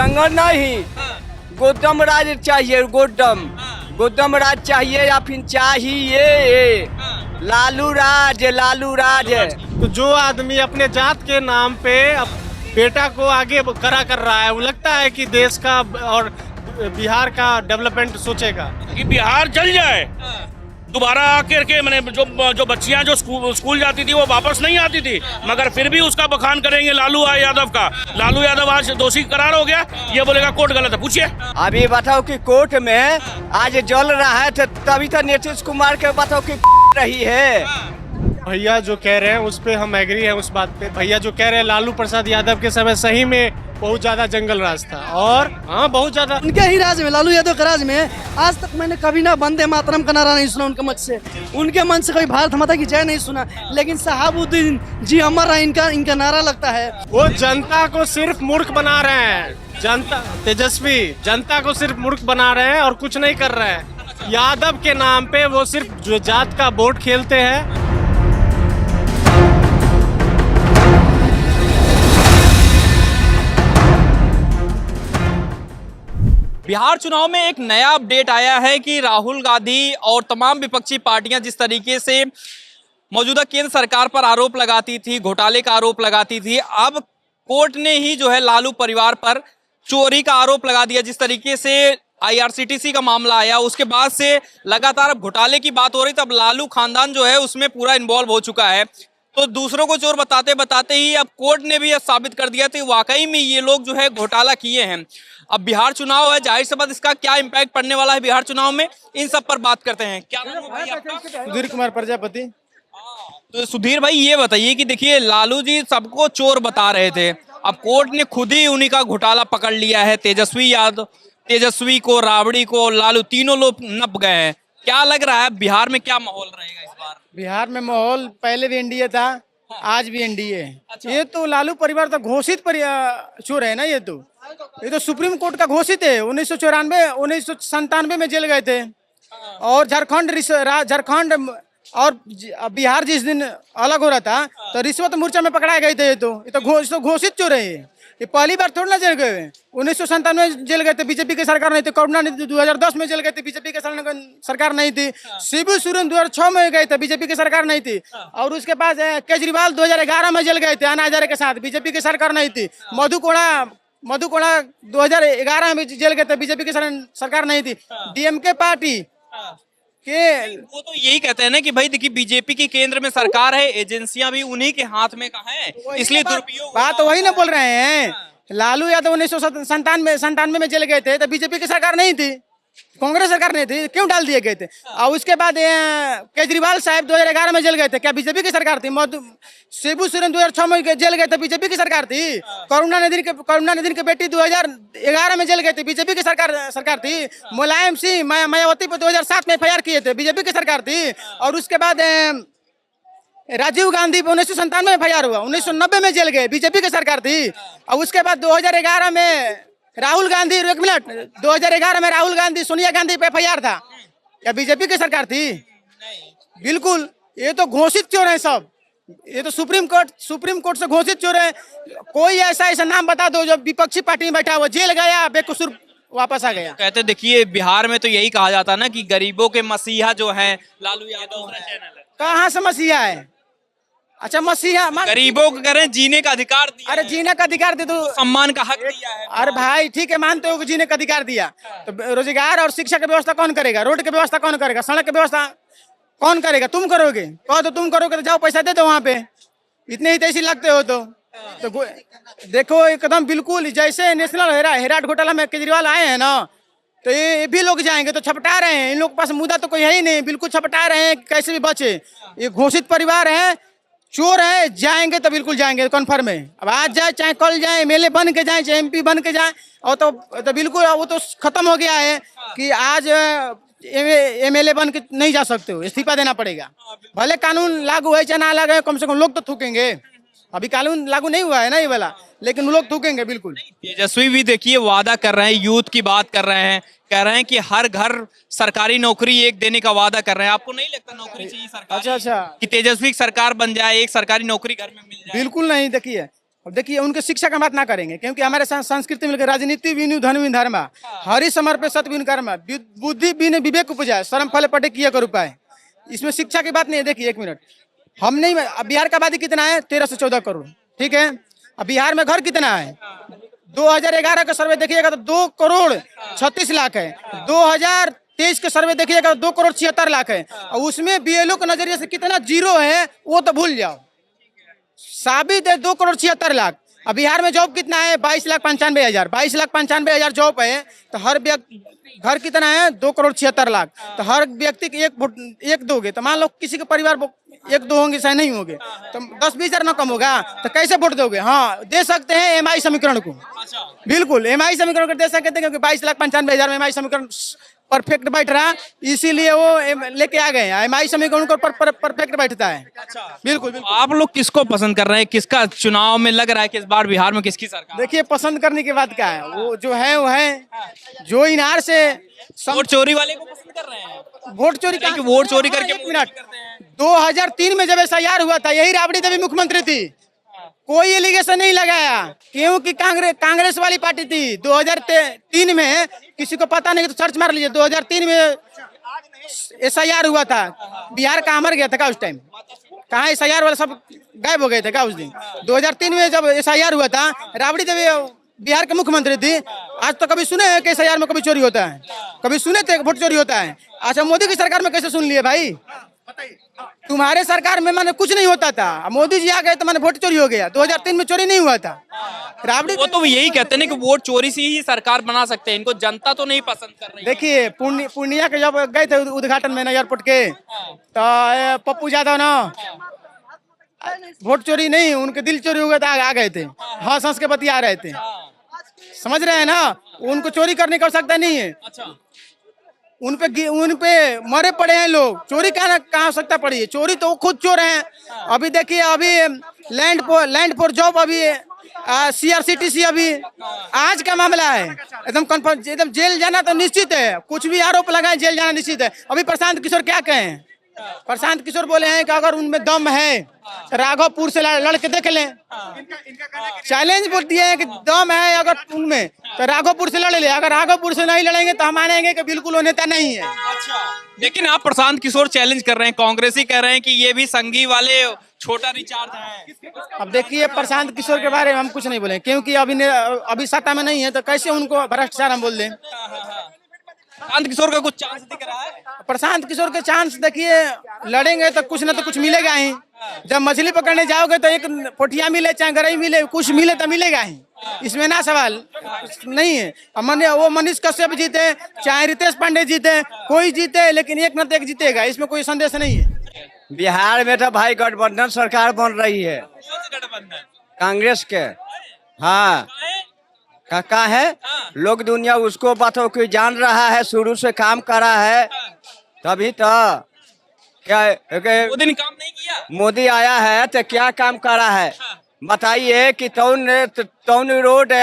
जंगल नहीं, गोदम राज चाहिए, गोदम राज चाहिए या फिर चाहिए लालू राज, लालू राज। तो जो आदमी अपने जात के नाम पे बेटा को आगे खड़ा कर रहा है, वो लगता है कि देश का और बिहार का डेवलपमेंट सोचेगा कि बिहार जल जाए दोबारा आकर के। मैंने जो बच्चियां जो स्कूल जाती थी वो वापस नहीं आती थी, मगर फिर भी उसका बखान करेंगे लालू यादव का। लालू यादव आज दोषी करार हो गया, ये बोलेगा कोर्ट गलत है। पूछिए अभी बताओ कि कोर्ट में आज जल रहा है, तभी तो नीतीश कुमार के बताओ कि रही है। भैया जो कह रहे हैं उस पे हम एग्री हैं उस बात पे। भैया जो कह रहे हैं लालू प्रसाद यादव के समय सही में बहुत ज्यादा जंगल राज था, और हाँ बहुत ज्यादा उनके ही राज में, लालू यादव के राज में आज तक मैंने कभी ना वंदे मातरम का नारा नहीं सुना उनके मंच से। उनके मंच से कभी भारत माता की जय नहीं सुना, लेकिन शहाबुद्दीन जी अमर रहा, इनका नारा लगता है। वो जनता को सिर्फ मूर्ख बना रहे हैं। जनता तेजस्वी जनता को सिर्फ मूर्ख बना रहे हैं और कुछ नहीं कर रहे हैं। यादव के नाम पे वो सिर्फ जो जात का वोट खेलते हैं। बिहार चुनाव में एक नया अपडेट आया है कि राहुल गांधी और तमाम विपक्षी पार्टियां जिस तरीके से मौजूदा केंद्र सरकार पर आरोप लगाती थी, घोटाले का आरोप लगाती थी, अब कोर्ट ने ही जो है लालू परिवार पर चोरी का आरोप लगा दिया। जिस तरीके से आईआरसीटीसी का मामला आया, उसके बाद से लगातार अब घोटाले की बात हो रही, तब लालू खानदान जो है उसमें पूरा इन्वॉल्व हो चुका है। तो दूसरों को चोर बताते बताते ही अब कोर्ट ने भी साबित कर दिया कि वाकई में ये लोग जो है घोटाला किए हैं। अब बिहार चुनाव है, जाहिर सी बात इसका क्या इम्पैक्ट पड़ने वाला है बिहार चुनाव में, इन सब पर बात करते हैं। क्या नाम है भाई आपका? सुधीर कुमार प्रजापति। तो सुधीर भाई ये बताइए कि देखिए लालू जी सबको चोर बता रहे थे, अब कोर्ट ने खुद ही उन्हीं का घोटाला पकड़ लिया है। तेजस्वी को, राबड़ी को, लालू तीनों लोग नप गए हैं। क्या लग रहा है बिहार में क्या माहौल रहेगा इस बार? बिहार में माहौल पहले भी एनडीए था, आज भी एनडीए। ये तो लालू परिवार तो घोषित चोर है ना। ये तो सुप्रीम कोर्ट का घोषित है। 1997 में जेल गए थे, और झारखंड और बिहार जिस दिन अलग हो रहा था तो रिश्वत मोर्चा में पकड़ाए गए थे। ये तो घोषित चोर है। ये पहली बार थोड़ा ना जेल गए। 1997 में जेल गए थे, बीजेपी की सरकार नहीं थी। करुणानिधि 2010 में जेल गए थे, बीजेपी की सरकार नहीं थी। शिबू सोरेन 2006 में गए थे, बीजेपी की सरकार नहीं थी। और उसके बाद केजरीवाल 2011 में जेल गए थे अन्ना हजारे के साथ, बीजेपी की सरकार नहीं थी। मधु कोड़ा 2011 में जेल गए थे, बीजेपी की सरकार नहीं थी। डीएमके पार्टी के वो तो यही कहते हैं ना कि भाई देखिए बीजेपी की केंद्र में सरकार है, एजेंसियां भी उन्हीं के हाथ में कहाँ है, इसलिए दुरुपयोग बात तो वही ना बोल रहे हैं। लालू यादव 1997 में जेल गए थे तो बीजेपी की सरकार नहीं थी, कांग्रेस सरकार नहीं थी, क्यों डाल दिए गए थे? और उसके बाद केजरीवाल साहब 2011 में जेल गए थे, क्या बीजेपी की सरकार थी? शिबू सोरेन 2006 में जेल गए थे, बीजेपी की सरकार थी। करुणानिधि की बेटी 2011 में जेल गए थे, बीजेपी की सरकार थी। मुलायम सिंह मायावती पर 2007 में एफआईआर किए थे, बीजेपी की सरकार थी। और उसके बाद राजीव गांधी पे 1997 में एफआईआर हुआ, 1990 में जेल गए, बीजेपी की सरकार थी। और उसके बाद 2011 में राहुल गांधी, एक मिनट, 2011 में राहुल गांधी सोनिया गांधी पे एफआईआर था, क्या बीजेपी की सरकार थी? बिल्कुल। ये तो घोषित चोर है सब। ये तो सुप्रीम कोर्ट से घोषित चोर है। कोई ऐसा नाम बता दो जो विपक्षी पार्टी में बैठा हुआ जेल गया, बेकसूर वापस आ गया। कहते देखिए बिहार में तो यही कहा जाता ना कि गरीबों के मसीहा जो हैं लालू यादव। कहाँ से मसीहा है? अच्छा मसीहा गरीबों को करें जीने का अधिकार दिया। अरे जीने का अधिकार दे तो सम्मान का हक दिया है। अरे भाई ठीक है, मानते हो कि जीने का अधिकार दिया, तो रोजगार और शिक्षा की व्यवस्था कौन करेगा? रोड की व्यवस्था कौन करेगा? सड़क की व्यवस्था कौन करेगा? तुम करोगे? कहो तो तुम करोगे तो जाओ पैसा दे दो वहाँ पे, इतने ही तैसी लगते हो। तो देखो एकदम बिल्कुल जैसे नेशनल हेराट घोटाला में केजरीवाल आए हैं ना, तो ये भी लोग जाएंगे तो छपटा रहे हैं। इन लोग के पास मुद्दा तो कोई है ही नहीं, बिल्कुल छपटा रहे हैं कैसे भी बचे। ये घोषित परिवार है, चोर है, जाएंगे तो बिल्कुल जाएंगे, कन्फर्म है। अब आज जाए चाहे कल जाए, एमएलए बन के जाए चाहे एमपी बन के जाए, और तो बिल्कुल वो तो खत्म हो गया है कि आज एमएलए बन के नहीं जा सकते हो, इस्तीफा देना पड़ेगा। भले कानून लागू है चाहे ना लागू है, कम से कम लोग तो थूकेंगे। अभी कानून लागू नहीं हुआ है ना ये वाला, लेकिन वो लोग थूकेंगे बिल्कुल। तेजस्वी भी देखिए वादा कर रहे हैं, यूथ की बात कर रहे हैं, कह रहे हैं कि हर घर सरकारी नौकरी एक देने का वादा कर रहे हैं। आपको नहीं लगता नौकरी चाहिए सरकारी? अच्छा कि तेजस्वी सरकार बन जाए, एक सरकारी नौकरी घर में मिल जाए? बिल्कुल नहीं। देखिए अब देखिए उनके शिक्षा का बात ना करेंगे, क्योंकि हमारे संस्कृति में राजनीति बिनु धन बिनु धर्म, हरि समर्पे सत बिनु कर्म, बुद्धि बिनु विवेक उपजाए, श्रम फल पटे किया कर उपाय। इसमें शिक्षा की बात नहीं है। देखिए 1 मिनट, हम नहीं, अब बिहार का आबादी कितना है? 13 से 14 करोड़, ठीक है। अब बिहार में घर कितना है? 2011 का सर्वे देखिएगा तो 2 करोड़ 36 लाख है। 2023 के सर्वे देखिएगा तो 2 करोड़ 76 लाख है। और उसमें BLO के नजरिए से कितना जीरो है वो तो भूल जाओ, साबित है 2 करोड़ 76 लाख। अब बिहार में जॉब कितना है? 22,95,000। 22,95,000 जॉब है तो हर व्यक्ति घर कितना है? 2 करोड़ 76 लाख। तो हर व्यक्ति के एक दोगे तो मान लो किसी के परिवार 1-2 होंगे, शायद नहीं होंगे, तो 10-20 हजार ना कम होगा तो कैसे वोट दोगे? हाँ, दे सकते हैं MI समीकरण को, बिल्कुल MI समीकरण को दे सकते हैं, क्योंकि 22,95,000 में MI समीकरण परफेक्ट बैठ रहा, इसीलिए वो लेके आ गए हैं। MI समीकरण को परफेक्ट बैठता है। बिल्कुल बिल्कुल। आप लोग किसको पसंद कर रहे हैं? किसका चुनाव में लग रहा है कि इस बार बिहार में किसकी सरकार? देखिए पसंद करने की बात क्या है, वो जो है वो है, जो इनार से वोट चोरी वाले को पसंद कर रहे हैं? वोट चोरी का वोट चोरी करके 1 मिनट, 2003 में जब SIR हुआ था, यही राबड़ी देवी मुख्यमंत्री थी, कोई एलिगेशन नहीं लगाया, क्योंकि कांग्रेस वाली पार्टी थी। 2003 में किसी को पता नहीं तो सर्च मार लीजिए, 2003 में SIR हुआ था, बिहार कहाँ मर गया था क्या उस टाइम? कहाँ SIR वाले सब गायब हो गए थे क्या उस दिन? 2003 में जब SIR हुआ था, राबड़ी देवी बिहार के मुख्यमंत्री थी। आज तो कभी सुने हैं कि SIR में कभी चोरी होता है? कभी सुने थे वोट चोरी होता है? अच्छा, मोदी की सरकार में कैसे सुन लिए भाई? तुम्हारे सरकार में माने कुछ नहीं होता था, मोदी जी आ गए तो माने वोट चोरी हो गया। 2003 में चोरी नहीं हुआ था। राबड़ी वो तो यही कहते हैं कि वोट चोरी से ही सरकार बना सकते हैं, इनको जनता तो नहीं पसंद कर रही है। देखिए पूर्णिया के जब गए थे उद्घाटन में एयरपोर्ट के, तो पप्पू यादव ना वोट चोरी नहीं, उनके दिल चोरी हो गया था, आ गए थे, हाँ संस के बतिया रहे थे, समझ रहे हैं ना? उनको चोरी करने की आवश्यकता नहीं है। उन पे मरे पड़े हैं लोग, चोरी कहाँ आवश्यकता पड़ी है? चोरी तो वो खुद चोर हैं। अभी देखिए, अभी लैंड फॉर जॉब, अभी CRCTC अभी आज का मामला है, एकदम कन्फर्म, एकदम जेल जाना तो निश्चित है, कुछ भी आरोप लगाए जेल जाना निश्चित है। अभी प्रशांत किशोर क्या कहें? प्रशांत किशोर बोले हैं कि अगर उनमें दम है तो राघवपुर से लड़ के देख लें। चैलेंज बोल दिए हैं कि दम है अगर उनमें तो राघवपुर से लड़ ले, अगर राघवपुर से नहीं लड़ेंगे तो हम मानेंगे कि बिल्कुल वो नेता नहीं है। लेकिन आप प्रशांत किशोर चैलेंज कर रहे हैं, कांग्रेसी कह रहे हैं कि ये भी संघी वाले छोटा रिचार्ज है। अब देखिए प्रशांत किशोर के बारे में हम कुछ नहीं बोले, क्योंकि अभी सत्ता में नहीं है, तो कैसे उनको भ्रष्टाचार हम बोल दें? प्रशांत किशोर का कुछ चांस दिख रहा है? प्रशांत किशोर के चांस देखिए, लड़ेंगे तो कुछ ना तो कुछ मिलेगा ही। जब मछली पकड़ने जाओगे तो एक पोठिया मिले चाहे गरई मिले, कुछ मिले तो मिलेगा ही, इसमें ना सवाल नहीं है। वो मनीष कश्यप जीते चाहे रितेश पांडे जीते, कोई जीते, लेकिन एक न तो एक जीतेगा, इसमें कोई संदेश नहीं है। बिहार में तो भाई गठबंधन सरकार बन रही है, कांग्रेस के। हाँ, का है, लोग दुनिया उसको बातों को जान रहा है, शुरू से काम करा है, तभी तो क्या मोदी ने काम नहीं किया? मोदी आया है तो क्या काम करा है बताइए? कि तौन रोड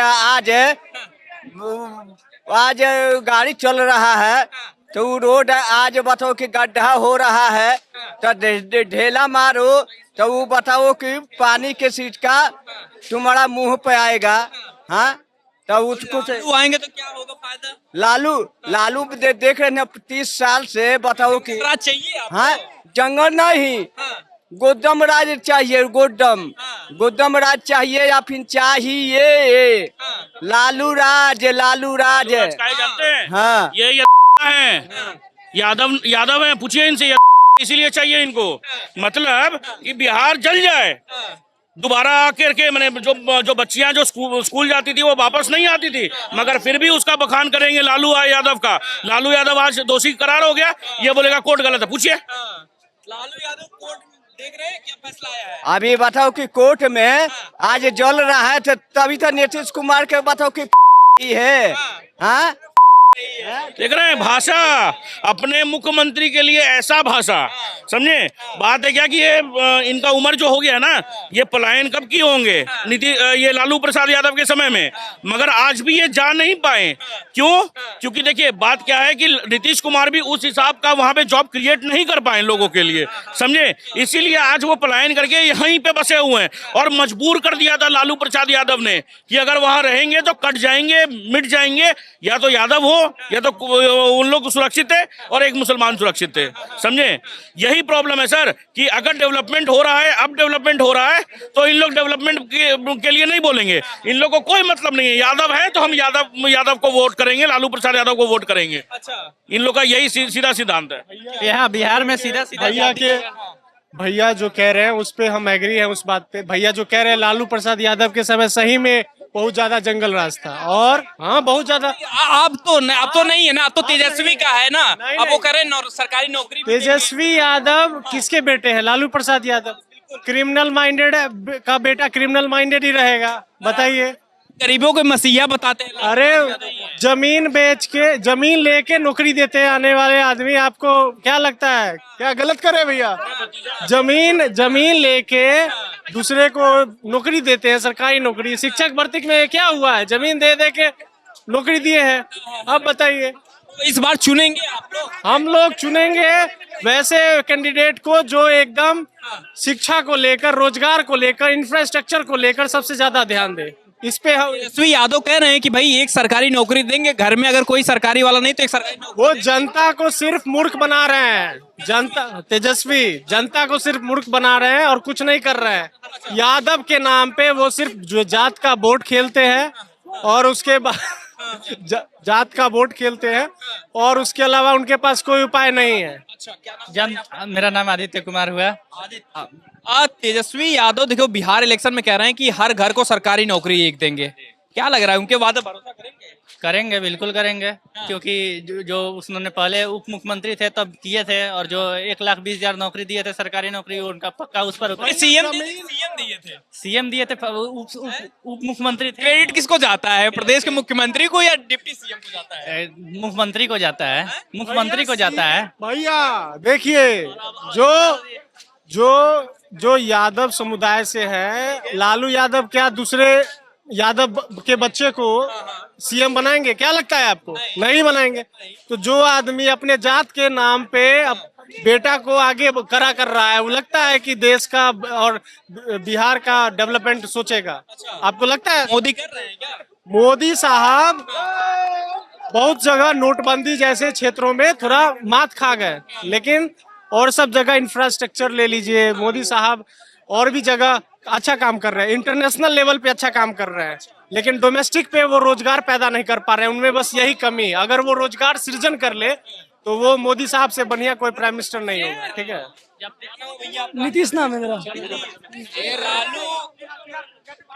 आज गाड़ी चल रहा है तो वो रोड आज बताओ कि गड्ढा हो रहा है, तो ढेला मारो तो वो बताओ कि पानी के सीट का तुम्हारा मुंह पे आएगा। हाँ, तो उसको आएंगे तो क्या होगा फायदा? लालू देख रहे हैं 30 साल से, बताओ कि चाहिए। हाँ, जंगल नहीं, गोदम राज चाहिए, गोदम राज चाहिए, या फिर चाहिए लालू राज। जानते हैं? हाँ, ये है यादव है, पूछिए इनसे, इसीलिए चाहिए इनको। मतलब कि बिहार जल जाए, दोबारा आकर के मैंने जो बच्चियां जो स्कूल जाती थी वो वापस नहीं आती थी, मगर फिर भी उसका बखान करेंगे लालू यादव का। लालू यादव आज दोषी करार हो गया, ये बोलेगा कोर्ट गलत है। पूछिए लालू यादव कोर्ट देख रहे हैं क्या फैसला आया है? अभी बताओ कि कोर्ट में आज जल रहा है, तो तभी तो नीतीश कुमार के बताओ कि है। हाँ, देख रहे हैं भाषा, अपने मुख्यमंत्री के लिए ऐसा भाषा, समझे। बात है क्या कि ये इनका उम्र जो हो गया ना, ये पलायन कब की होंगे ये लालू प्रसाद यादव के समय में, मगर आज भी ये जा नहीं पाए। क्यों? क्योंकि देखिए बात क्या है कि नीतीश कुमार भी उस हिसाब का वहां पे जॉब क्रिएट नहीं कर पाए लोगों के लिए, समझे। इसीलिए आज वो पलायन करके यहीं पे बसे हुए हैं और मजबूर कर दिया था लालू प्रसाद यादव ने कि अगर वहां रहेंगे तो कट जाएंगे, मिट जाएंगे, या तो यादव हो या तो उन लोग सुरक्षित है और एक मुसलमान सुरक्षित है, समझे। यही प्रॉब्लम है सर कि अगर डेवलपमेंट हो रहा है, अब डेवलपमेंट हो रहा है, तो इन लोग डेवलपमेंट के लिए नहीं बोलेंगे। इन लोगों को कोई मतलब नहीं है, यादव है तो हम यादव को वोट करेंगे, लालू प्रसाद यादव को वोट करेंगे। अच्छा, इन लोग का यही सीधा सिद्धांत है। यहाँ बिहार में सीधा भैया जो कह रहे हैं उस पे हम एग्री हैं उस बात पे। भैया जो कह रहे हैं लालू प्रसाद यादव के समय सही में बहुत ज्यादा जंगल राज था, और हाँ बहुत ज्यादा। अब तो नहीं है ना, अब तो तेजस्वी का है ना। अब वो करे सरकारी नौकरी। तेजस्वी यादव किसके बेटे हैं? लालू प्रसाद यादव। क्रिमिनल माइंडेड का बेटा क्रिमिनल माइंडेड ही रहेगा, बताइए। गरीबों को मसीहा बताते हैं। अरे जमीन बेच के, जमीन लेके नौकरी देते हैं आने वाले आदमी। आपको क्या लगता है क्या गलत करे भैया? जमीन लेके दूसरे को नौकरी देते हैं, सरकारी नौकरी। शिक्षक भर्ती में क्या हुआ है? जमीन दे दे के नौकरी दिए हैं। अब बताइए, इस बार चुनेंगे आप लोग? हम लोग चुनेंगे वैसे कैंडिडेट को जो एकदम शिक्षा को लेकर, रोजगार को लेकर, इंफ्रास्ट्रक्चर को लेकर सबसे ज्यादा ध्यान दे। इस पे तेजस्वी यादव कह रहे हैं कि भाई एक सरकारी नौकरी देंगे, घर में अगर कोई सरकारी वाला नहीं तो एक सरकारी नौकरी। वो जनता को सिर्फ मूर्ख बना रहे हैं। तेजस्वी जनता को सिर्फ मूर्ख बना रहे हैं और कुछ नहीं कर रहे हैं। यादव के नाम पे वो सिर्फ जो जात का वोट खेलते हैं और उसके बाद जात का वोट खेलते हैं और उसके अलावा उनके पास कोई उपाय नहीं है। मेरा नाम आदित्य कुमार हुआ। तेजस्वी यादव देखो बिहार इलेक्शन में कह रहे हैं कि हर घर को सरकारी नौकरी एक देंगे। क्या लग रहा है, उनके वादे भरोसा करेंगे? करेंगे, बिल्कुल करेंगे, क्योंकि जो उन्होंने पहले उप मुख्यमंत्री थे तब किए थे, और जो 1,20,000 नौकरी दिए थे सरकारी नौकरी, उनका पक्का उस पर सीएम दिए थे। सीएम दिए थे, उप मुख्यमंत्री थे। क्रेडिट किसको जाता है, प्रदेश के मुख्यमंत्री को या डिप्टी सीएम को जाता है? मुख्यमंत्री को जाता है, मुख्यमंत्री को जाता है। भैया देखिए, जो यादव समुदाय से है, लालू यादव क्या दूसरे यादव के बच्चे को सीएम बनाएंगे? क्या लगता है आपको? नहीं बनाएंगे। तो जो आदमी अपने जात के नाम पे बेटा को आगे करा कर रहा है, वो लगता है कि देश का और बिहार का डेवलपमेंट सोचेगा? आपको लगता है? मोदी कर रहे हैं क्या? मोदी साहब बहुत जगह नोटबंदी जैसे क्षेत्रों में थोड़ा मात खा गए, लेकिन और सब जगह इंफ्रास्ट्रक्चर ले लीजिए, मोदी साहब और भी जगह अच्छा काम कर रहे हैं, इंटरनेशनल लेवल पे अच्छा काम कर रहे हैं, लेकिन डोमेस्टिक पे वो रोजगार पैदा नहीं कर पा रहे हैं। उनमें बस यही कमी है। अगर वो रोजगार सृजन कर ले तो वो मोदी साहब से बढ़िया कोई प्राइम मिनिस्टर नहीं होगा। ठीक है, नीतीश नाम है मेरा।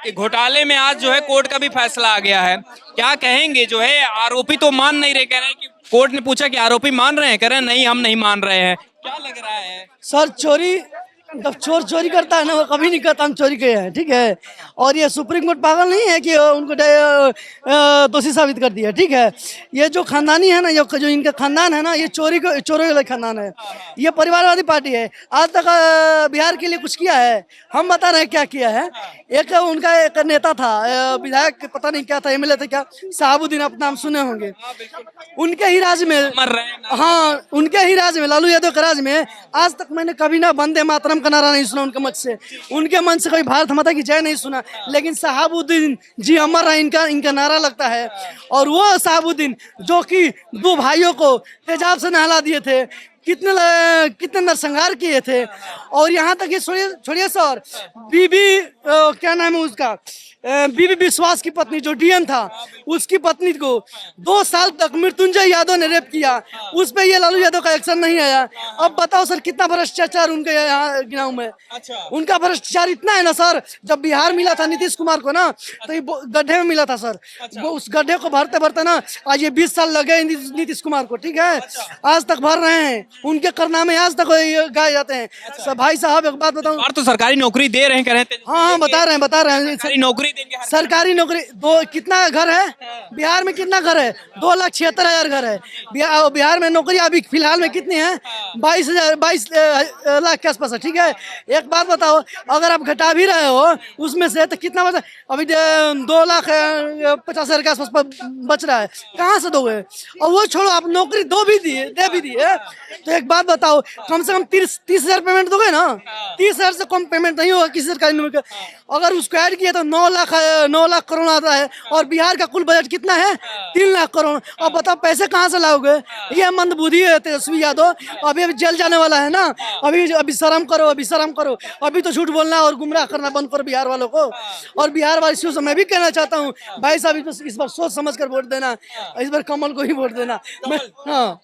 ये घोटाले में आज जो है कोर्ट का भी फैसला आ गया है। क्या कहेंगे? जो है आरोपी तो मान नहीं रहे, कह रहे हैं कि कोर्ट ने पूछा कि आरोपी मान रहे हैं, कह रहे हैं नहीं हम नहीं मान रहे हैं। क्या लग रहा है सर? चोरी जब चोर चोरी करता है ना, वो कभी नहीं कहता हम चोरी किए हैं, ठीक है। और ये सुप्रीम कोर्ट पागल नहीं है कि उनको दोषी साबित कर दिया, ठीक है। ये जो खानदानी है ना, जो इनका खानदान है ना, ये चोरों का खानदान है। ये परिवारवादी पार्टी है। आज तक बिहार के लिए कुछ किया है? हम बता रहे हैं क्या किया है। एक उनका एक नेता था, विधायक, पता नहीं क्या था, एमएलए थे क्या, शहाबुद्दीन, आप नाम सुने होंगे। उनके ही राज में, हाँ उनके ही राज में, लालू यादव के राज में आज तक मैंने कभी ना वंदे मातरम का नारा नहीं सुना उनके मन से कोई भारत माता की जय नहीं सुना। लेकिन शहाबुद्दीन जी अमर है, इनका नारा लगता है। और वो शहाबुद्दीन जो कि 2 भाइयों को तेजाब से नहला दिए थे, कितने नरसंहार किए थे। और यहाँ तक ये छोड़िए सर, बीबी क्या नाम है उसका, बीबी विश्वास की पत्नी जो डीएम था, उसकी पत्नी को 2 साल तक मृत्युंजय यादव ने रेप किया, उस पे ये लालू यादव का एक्शन नहीं आया। अब बताओ सर, कितना भ्रष्टाचार उनके यहाँ गाँव में। उनका भ्रष्टाचार इतना है ना सर, जब बिहार मिला था नीतीश कुमार को ना, तो ये गड्ढे में मिला था सर। वो उस गड्ढे को भरते भरते ना आज ये 20 साल लगे नीतीश कुमार को, ठीक है। आज तक भर रहे हैं, उनके कारनामे आज तक गाए जाते हैं। भाई साहब एक बात बताऊं, तो सरकारी नौकरी दे रहे हैं, कह रहे हैं। हाँ हाँ बता रहे हैं सरकारी नौकरी देंगे हर सरकारी नौकरी। दो कितना घर है बिहार में, कितना घर है? 2,76,000 घर है बिहार में। नौकरी अभी फिलहाल में कितनी है? 22 लाख के आसपास है। ठीक है, एक बात बताओ, अगर आप घटा भी रहे हो उसमें से तो कितना बचा? अभी 2,50,000 के आसपास बच रहा है, कहाँ से दोगे? और वो छोड़ो, आप नौकरी दे भी दिए तो एक बात बताओ, कम से कम 30,000 पेमेंट दोगे ना? 30,000 से कम पेमेंट नहीं होगा किसी सरकारी नौकरी का। अगर उसको ऐड किया तो 9 लाख करोड़ आता है, और बिहार का कुल बजट कितना है? 3 लाख करोड़। अब बताओ पैसे कहाँ से लाओगे? ये मंदबुद्धि है तेजस्वी यादव। अभी जेल जाने वाला है ना, अभी शर्म करो। अभी तो झूठ बोलना और गुमराह करना बंद करो बिहार वालों को। और बिहार वासियों से मैं भी कहना चाहता हूँ, भाई साहब इस बार सोच समझ कर वोट देना, इस बार कमल को ही वोट देना। हाँ।